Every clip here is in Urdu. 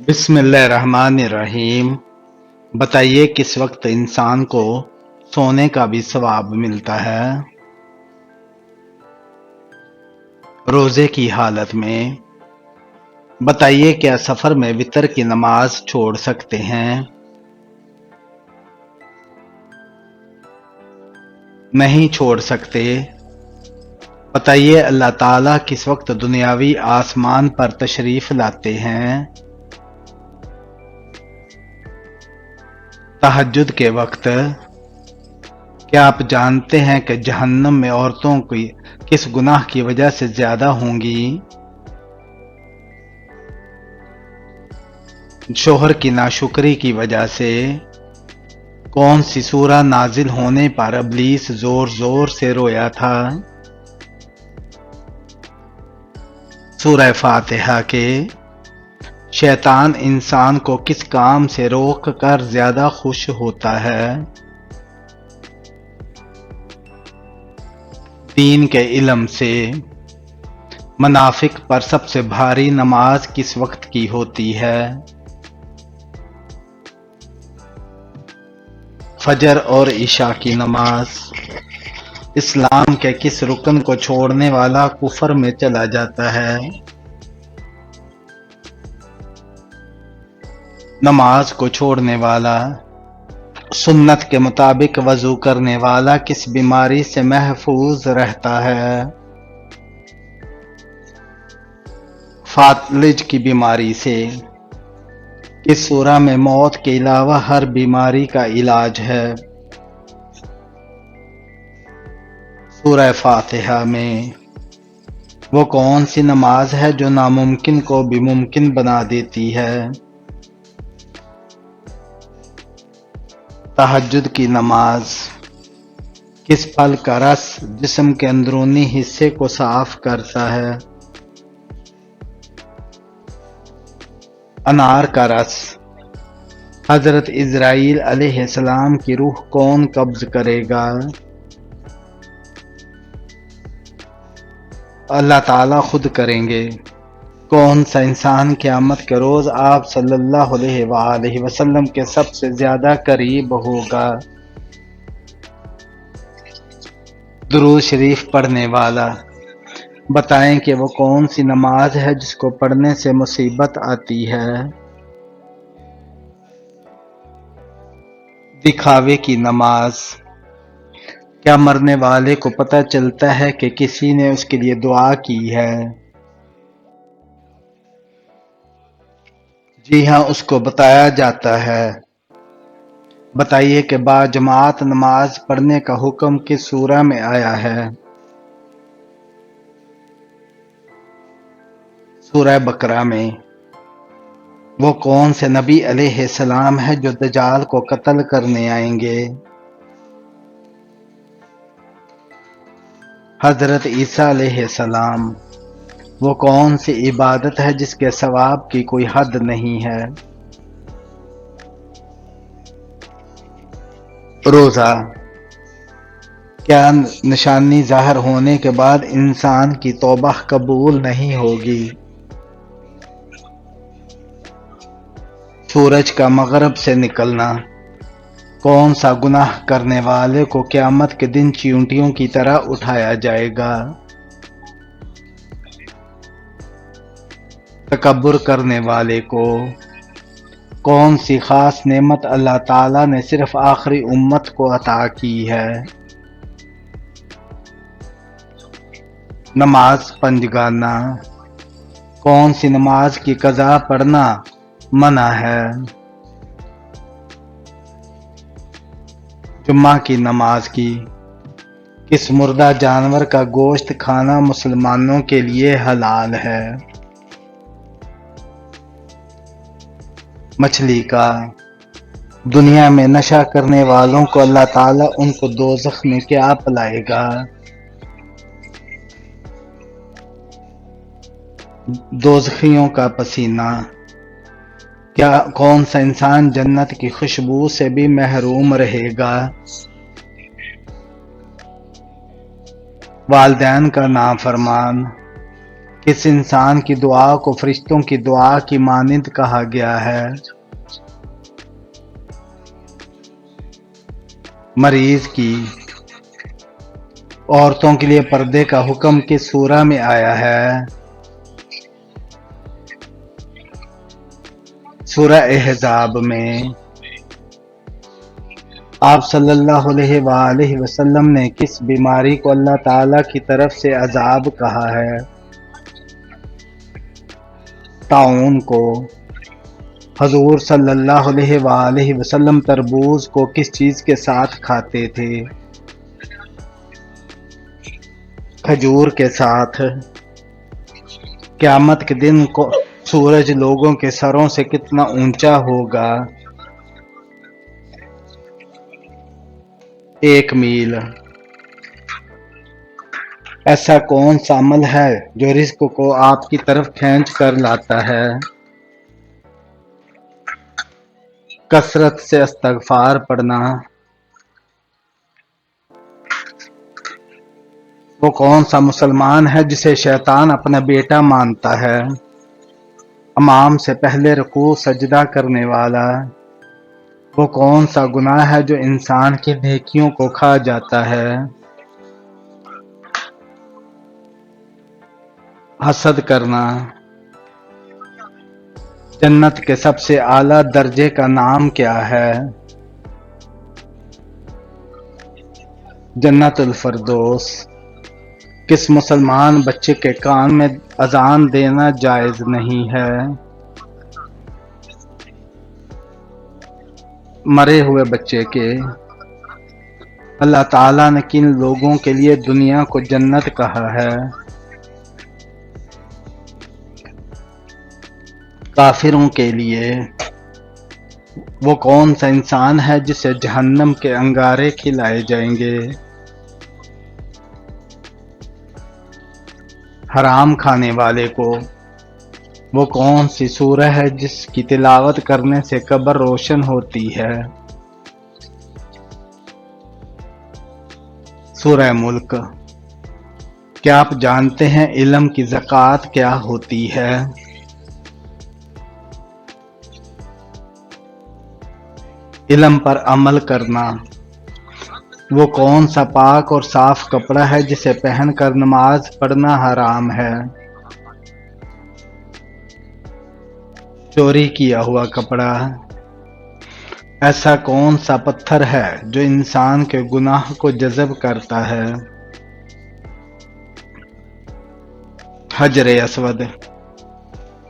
بسم اللہ الرحمن الرحیم۔ بتائیے کس وقت انسان کو سونے کا بھی ثواب ملتا ہے؟ روزے کی حالت میں۔ بتائیے کیا سفر میں وتر کی نماز چھوڑ سکتے ہیں؟ نہیں چھوڑ سکتے۔ بتائیے اللہ تعالیٰ کس وقت دنیاوی آسمان پر تشریف لاتے ہیں؟ تہجد کے وقت۔ کیا آپ جانتے ہیں کہ جہنم میں عورتوں کی کس گناہ کی وجہ سے زیادہ ہوں گی؟ شوہر کی ناشکری کی وجہ سے۔ کون سی سورہ نازل ہونے پر ابلیس زور زور سے رویا تھا؟ سورہ فاتحہ کے۔ شیطان انسان کو کس کام سے روک کر زیادہ خوش ہوتا ہے؟ دین کے علم سے۔ منافق پر سب سے بھاری نماز کس وقت کی ہوتی ہے؟ فجر اور عشاء کی نماز۔ اسلام کے کس رکن کو چھوڑنے والا کفر میں چلا جاتا ہے؟ نماز کو چھوڑنے والا۔ سنت کے مطابق وضو کرنے والا کس بیماری سے محفوظ رہتا ہے؟ فالج کی بیماری سے۔ کس سورہ میں موت کے علاوہ ہر بیماری کا علاج ہے؟ سورہ فاتحہ میں۔ وہ کون سی نماز ہے جو ناممکن کو بھی ممکن بنا دیتی ہے؟ تہجد کی نماز۔ کس پھل کا رس جسم کے اندرونی حصے کو صاف کرتا ہے؟ انار کا رس۔ حضرت عزرائیل علیہ السلام کی روح کون قبض کرے گا؟ اللہ تعالیٰ خود کریں گے۔ کون سا انسان قیامت کے روز آپ صلی اللہ علیہ وآلہ وسلم کے سب سے زیادہ قریب ہوگا؟ درود شریف پڑھنے والا۔ بتائیں کہ وہ کون سی نماز ہے جس کو پڑھنے سے مصیبت آتی ہے؟ دکھاوے کی نماز۔ کیا مرنے والے کو پتہ چلتا ہے کہ کسی نے اس کے لیے دعا کی ہے؟ جی ہاں، اس کو بتایا جاتا ہے۔ بتائیے کہ باجماعت نماز پڑھنے کا حکم کس سورہ میں آیا ہے؟ سورہ بقرہ میں۔ وہ کون سے نبی علیہ السلام ہے جو دجال کو قتل کرنے آئیں گے؟ حضرت عیسیٰ علیہ السلام۔ وہ کون سی عبادت ہے جس کے ثواب کی کوئی حد نہیں ہے؟ روزہ۔ کیا نشانی ظاہر ہونے کے بعد انسان کی توبہ قبول نہیں ہوگی؟ سورج کا مغرب سے نکلنا۔ کون سا گناہ کرنے والے کو قیامت کے دن چیونٹیوں کی طرح اٹھایا جائے گا؟ تکبر کرنے والے کو۔ کون سی خاص نعمت اللہ تعالیٰ نے صرف آخری امت کو عطا کی ہے؟ نماز پنجگانہ۔ کون سی نماز کی قضا پڑھنا منع ہے؟ جمعہ کی نماز کی۔ کس مردہ جانور کا گوشت کھانا مسلمانوں کے لیے حلال ہے؟ مچھلی کا۔ دنیا میں نشہ کرنے والوں کو اللہ تعالیٰ ان کو دوزخ میں کیا پلائے گا؟ دوزخیوں کا پسینہ۔ کیا کون سا انسان جنت کی خوشبو سے بھی محروم رہے گا؟ والدین کا نافرمان۔ کس انسان کی دعا کو فرشتوں کی دعا کی مانند کہا گیا ہے؟ مریض کی۔ عورتوں کے لیے پردے کا حکم کس سورہ میں آیا ہے؟ سورہ احزاب میں۔ آپ صلی اللہ علیہ وآلہ وسلم نے کس بیماری کو اللہ تعالیٰ کی طرف سے عذاب کہا ہے؟ طاعون کو۔ حضور صلی اللہ علیہ وآلہ وسلم تربوز کو کس چیز کے ساتھ کھاتے تھے؟ کھجور کے ساتھ۔ قیامت کے دن کو سورج لوگوں کے سروں سے کتنا اونچا ہوگا؟ 1 میل۔ ایسا کون سا عمل ہے جو رزق کو آپ کی طرف کھینچ کر لاتا ہے؟ کثرت سے استغفار پڑھنا۔ وہ کون سا مسلمان ہے جسے شیطان اپنا بیٹا مانتا ہے؟ امام سے پہلے رکوع سجدہ کرنے والا۔ وہ کون سا گناہ ہے جو انسان کی نیکیوں کو کھا جاتا ہے؟ حسد کرنا۔ جنت کے سب سے اعلیٰ درجے کا نام کیا ہے؟ جنت الفردوس۔ کس مسلمان بچے کے کان میں اذان دینا جائز نہیں ہے؟ مرے ہوئے بچے کے۔ اللہ تعالیٰ نے کن لوگوں کے لیے دنیا کو جنت کہا ہے؟ کافروں کے لیے۔ وہ کون سا انسان ہے جسے جہنم کے انگارے کھلائے جائیں گے؟ حرام کھانے والے کو۔ وہ کون سی سورہ ہے جس کی تلاوت کرنے سے قبر روشن ہوتی ہے؟ سورہ ملک۔ کیا آپ جانتے ہیں علم کی زکوٰۃ کیا ہوتی ہے؟ علم پر عمل کرنا۔ وہ کون سا پاک اور صاف کپڑا ہے جسے پہن کر نماز پڑھنا حرام ہے؟ چوری کیا ہوا کپڑا۔ ایسا کون سا پتھر ہے جو انسان کے گناہ کو جذب کرتا ہے؟ حجر اسود۔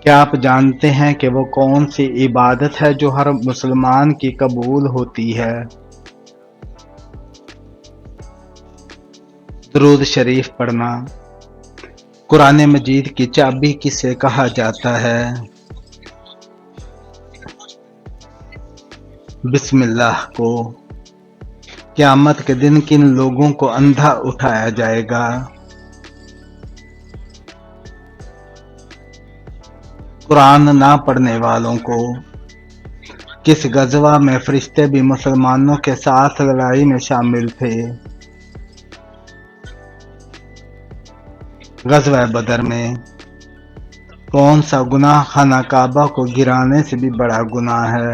کیا آپ جانتے ہیں کہ وہ کون سی عبادت ہے جو ہر مسلمان کی قبول ہوتی ہے؟ درود شریف پڑھنا۔ قرآن مجید کی چابی کسے کہا جاتا ہے؟ بسم اللہ کو۔ قیامت کے دن کن لوگوں کو اندھا اٹھایا جائے گا؟ قرآن نہ پڑھنے والوں کو۔ کس غزوہ میں فرشتے بھی مسلمانوں کے ساتھ لڑائی میں شامل تھے؟ غزوہ بدر میں۔ کون سا گناہ خانہ کعبہ کو گرانے سے بھی بڑا گناہ ہے؟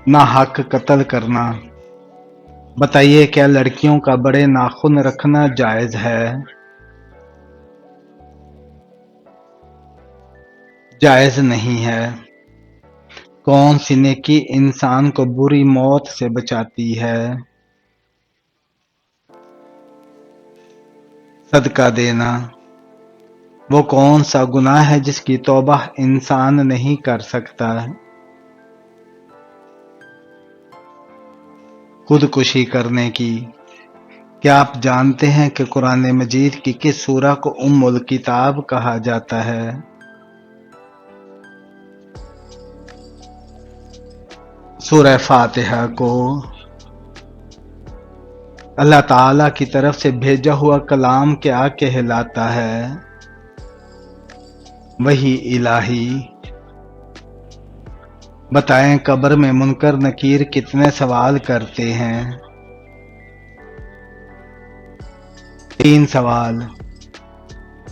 ناحق قتل کرنا۔ بتائیے کیا لڑکیوں کا بڑے ناخن رکھنا جائز ہے؟ جائز نہیں ہے۔ کون سی نیکی انسان کو بری موت سے بچاتی ہے؟ صدقہ دینا۔ وہ کون سا گناہ ہے جس کی توبہ انسان نہیں کر سکتا؟ خودکشی کرنے کی۔ کیا آپ جانتے ہیں کہ قرآن مجید کی کس سورہ کو ام الکتاب کہا جاتا ہے؟ سورہ فاتحہ کو۔ اللہ تعالیٰ کی طرف سے بھیجا ہوا کلام کیا کہلاتا ہے؟ وحی الہی۔ بتائیں قبر میں منکر نکیر کتنے سوال کرتے ہیں؟ 3 سوال۔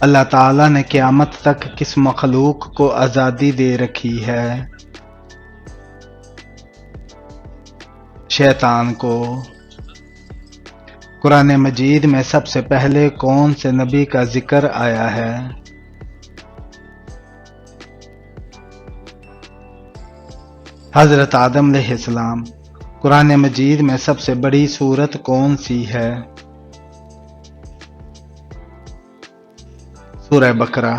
اللہ تعالیٰ نے قیامت تک کس مخلوق کو آزادی دے رکھی ہے؟ شیطان کو۔ قرآن مجید میں سب سے پہلے کون سے نبی کا ذکر آیا ہے؟ حضرت آدم علیہ السلام۔ قرآن مجید میں سب سے بڑی سورت کون سی ہے؟ سورہ بقرہ۔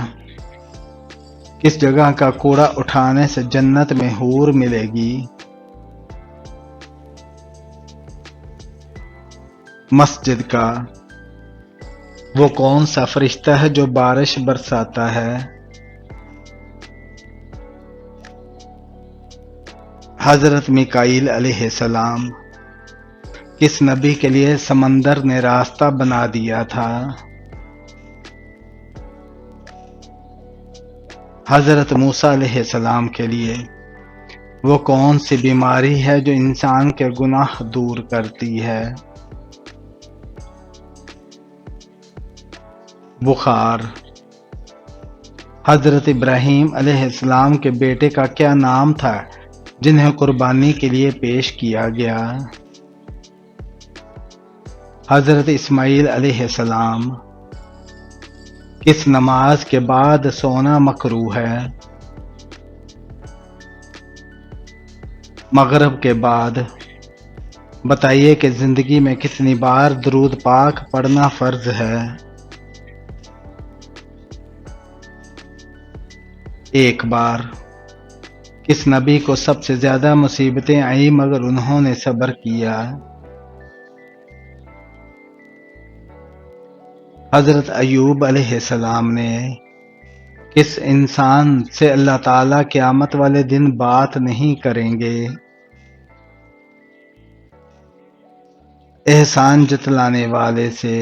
کس جگہ کا کوڑا اٹھانے سے جنت میں حور ملے گی؟ مسجد کا۔ وہ کون سا فرشتہ ہے جو بارش برساتا ہے؟ حضرت میکائیل علیہ السلام۔ کس نبی کے لیے سمندر نے راستہ بنا دیا تھا؟ حضرت موسیٰ علیہ السلام کے لیے۔ وہ کون سی بیماری ہے جو انسان کے گناہ دور کرتی ہے؟ بخار۔ حضرت ابراہیم علیہ السلام کے بیٹے کا کیا نام تھا جنہیں قربانی کے لیے پیش کیا گیا؟ حضرت اسماعیل علیہ السلام۔ کس نماز کے بعد سونا مکروہ ہے؟ مغرب کے بعد۔ بتائیے کہ زندگی میں کتنی بار درود پاک پڑھنا فرض ہے؟ 1 بار۔ کس نبی کو سب سے زیادہ مصیبتیں آئیں مگر انہوں نے صبر کیا؟ حضرت ایوب علیہ السلام نے۔ کس انسان سے اللہ تعالیٰ قیامت والے دن بات نہیں کریں گے؟ احسان جتلانے والے سے۔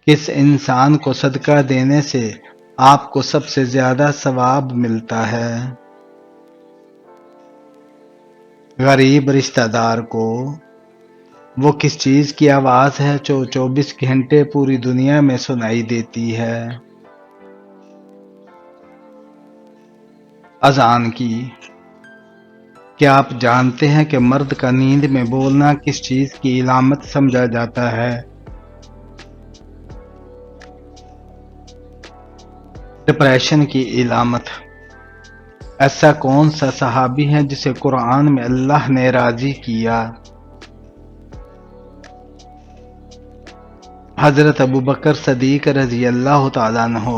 کس انسان کو صدقہ دینے سے آپ کو سب سے زیادہ ثواب ملتا ہے؟ غریب رشتہ دار کو۔ وہ کس چیز کی آواز ہے جو 24 گھنٹے پوری دنیا میں سنائی دیتی ہے؟ اذان کی۔ کیا آپ جانتے ہیں کہ مرد کا نیند میں بولنا کس چیز کی علامت سمجھا جاتا ہے؟ ڈپریشن کی علامت۔ ایسا کون سا صحابی ہے جسے قرآن میں اللہ نے راضی کیا؟ حضرت ابوبکر صدیق رضی اللہ تعالیٰ عنہ۔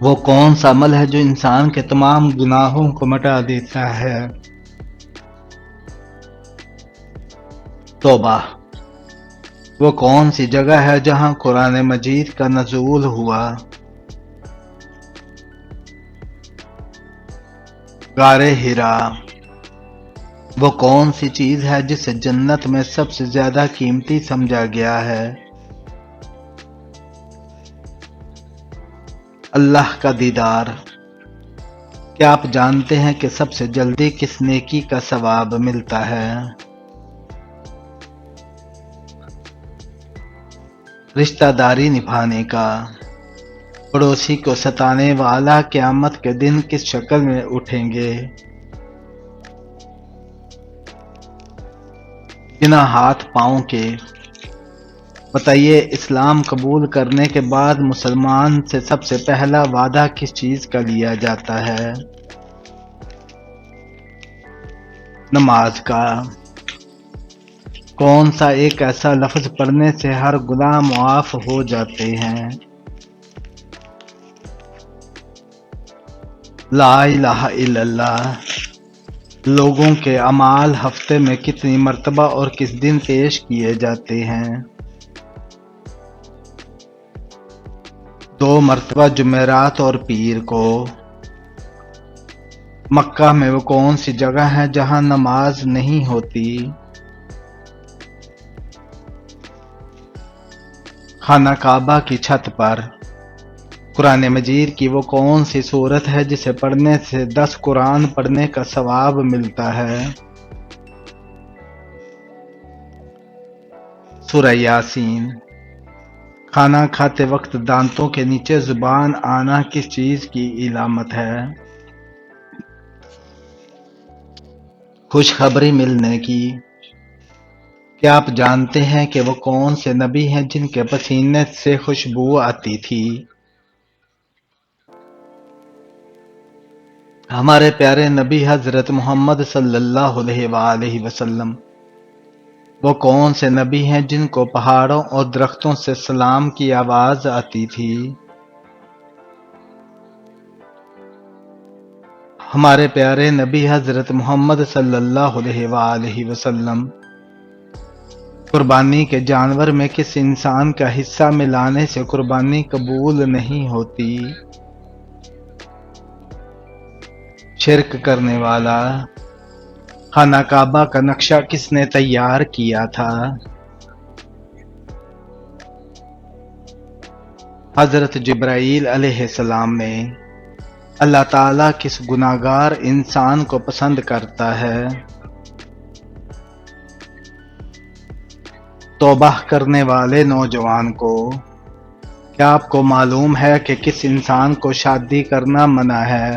وہ کون سا عمل ہے جو انسان کے تمام گناہوں کو مٹا دیتا ہے؟ توبہ۔ وہ کون سی جگہ ہے جہاں قرآن مجید کا نزول ہوا؟ غار حرا۔ وہ کون سی چیز ہے جسے جنت میں سب سے زیادہ قیمتی سمجھا گیا ہے؟ اللہ کا دیدار۔ کیا آپ جانتے ہیں کہ سب سے جلدی کس نیکی کا ثواب ملتا ہے؟ رشتہ داری نبھانے کا۔ پڑوسی کو ستانے والا قیامت کے دن کس شکل میں اٹھیں گے؟ بنا ہاتھ پاؤں کے۔ بتائیے اسلام قبول کرنے کے بعد مسلمان سے سب سے پہلا وعدہ کس چیز کا لیا جاتا ہے؟ نماز کا۔ کون سا ایک ایسا لفظ پڑھنے سے ہر گناہ معاف ہو جاتے ہیں؟ لا الہ الا اللہ۔ لوگوں کے اعمال ہفتے میں کتنی مرتبہ اور کس دن پیش کیے جاتے ہیں؟ 2 مرتبہ جمعرات اور پیر کو۔ مکہ میں وہ کون سی جگہ ہے جہاں نماز نہیں ہوتی؟ خانہ کعبہ کی چھت پر۔ قرآن مجید کی وہ کون سی سورت ہے جسے پڑھنے سے 10 قرآن پڑھنے کا ثواب ملتا ہے؟ سورہ یاسین۔ کھانا کھاتے وقت دانتوں کے نیچے زبان آنا کس چیز کی علامت ہے؟ خوشخبری ملنے کی۔ کیا آپ جانتے ہیں کہ وہ کون سے نبی ہیں جن کے پسینے سے خوشبو آتی تھی؟ ہمارے پیارے نبی حضرت محمد صلی اللہ علیہ وآلہ وسلم وہ کون سے نبی ہیں جن کو پہاڑوں اور درختوں سے سلام کی آواز آتی تھی؟ ہمارے پیارے نبی حضرت محمد صلی اللہ علیہ وآلہ وسلم قربانی کے جانور میں کس انسان کا حصہ ملانے سے قربانی قبول نہیں ہوتی؟ شرک کرنے والا۔ خانہ کعبہ کا نقشہ کس نے تیار کیا تھا؟ حضرت جبرائیل علیہ السلام نے۔ اللہ تعالیٰ کس گناہگار انسان کو پسند کرتا ہے؟ توبہ کرنے والے نوجوان کو۔ کیا آپ کو معلوم ہے کہ کس انسان کو شادی کرنا منع ہے؟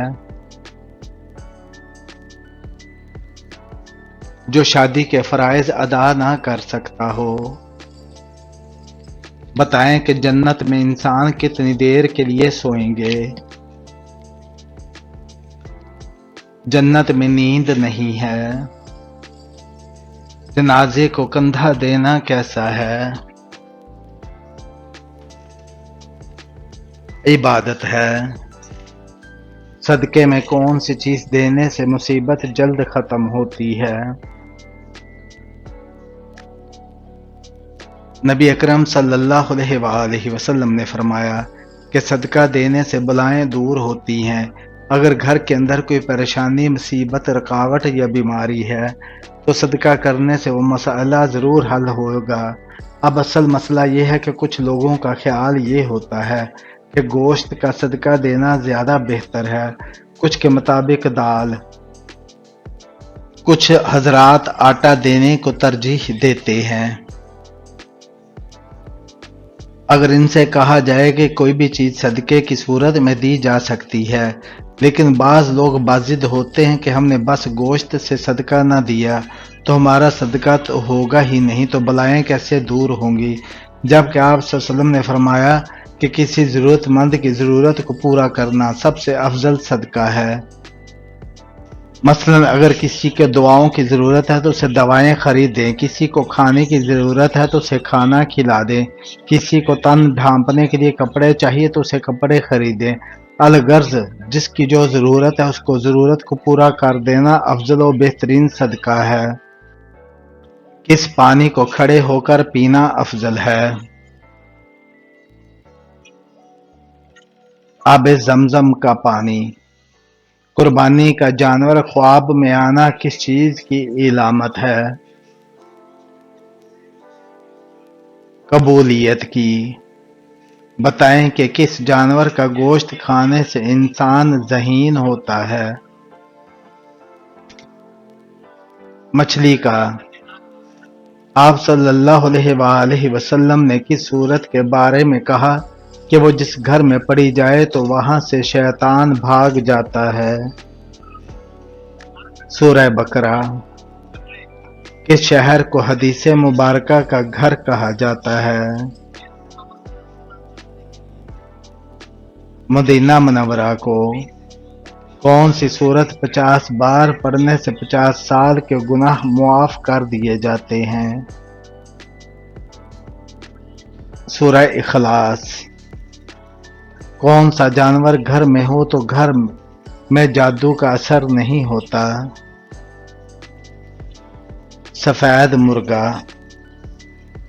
جو شادی کے فرائض ادا نہ کر سکتا ہو۔ بتائیں کہ جنت میں انسان کتنی دیر کے لیے سوئیں گے؟ جنت میں نیند نہیں ہے۔ جنازے کو کندھا دینا کیسا ہے؟ عبادت ہے۔ صدقے میں کون سی چیز دینے سے مصیبت جلد ختم ہوتی ہے؟ نبی اکرم صلی اللہ علیہ وآلہ وسلم نے فرمایا کہ صدقہ دینے سے بلائیں دور ہوتی ہیں۔ اگر گھر کے اندر کوئی پریشانی، مصیبت، رکاوٹ یا بیماری ہے تو صدقہ کرنے سے وہ مسئلہ ضرور حل ہوگا۔ اب اصل مسئلہ یہ ہے کہ کچھ لوگوں کا خیال یہ ہوتا ہے کہ گوشت کا صدقہ دینا زیادہ بہتر ہے، کچھ کے مطابق دال، کچھ حضرات آٹا دینے کو ترجیح دیتے ہیں۔ اگر ان سے کہا جائے کہ کوئی بھی چیز صدقے کی صورت میں دی جا سکتی ہے، لیکن بعض لوگ باضد ہوتے ہیں کہ ہم نے بس گوشت سے صدقہ نہ دیا تو ہمارا صدقہ تو ہوگا ہی نہیں، تو بلائیں کیسے دور ہوں گی؟ جبکہ آپ صلی اللہ علیہ وسلم نے فرمایا کہ کسی ضرورت مند کی ضرورت کو پورا کرنا سب سے افضل صدقہ ہے۔ مثلا اگر کسی کے دعاؤں کی ضرورت ہے تو اسے دوائیں خرید دیں، کسی کو کھانے کی ضرورت ہے تو اسے کھانا کھلا دیں، کسی کو تن ڈھانپنے کے لیے کپڑے چاہیے تو اسے کپڑے خریدیں۔ الغرض جس کی جو ضرورت ہے اس کو ضرورت کو پورا کر دینا افضل و بہترین صدقہ ہے۔ کس پانی کو کھڑے ہو کر پینا افضل ہے؟ آب زمزم کا پانی۔ قربانی کا جانور خواب میں آنا کس چیز کی علامت ہے؟ قبولیت کی۔ بتائیں کہ کس جانور کا گوشت کھانے سے انسان ذہین ہوتا ہے؟ مچھلی کا۔ آپ صلی اللہ علیہ وآلہ وسلم نے کس سورت کے بارے میں کہا کہ وہ جس گھر میں پڑھی جائے تو وہاں سے شیطان بھاگ جاتا ہے؟ سورہ بقرہ۔ کس شہر کو حدیث مبارکہ کا گھر کہا جاتا ہے؟ مدینہ منورہ کو۔ کون سی سورت 50 بار پڑھنے سے 50 سال کے گناہ معاف کر دیے جاتے ہیں؟ سورہ اخلاص۔ کون سا جانور گھر میں ہو تو گھر میں جادو کا اثر نہیں ہوتا؟ سفید مرغا۔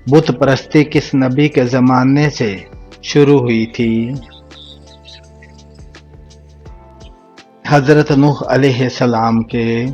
بت پرستی کس نبی کے زمانے سے شروع ہوئی تھی؟ حضرت نوح علیہ السلام کے۔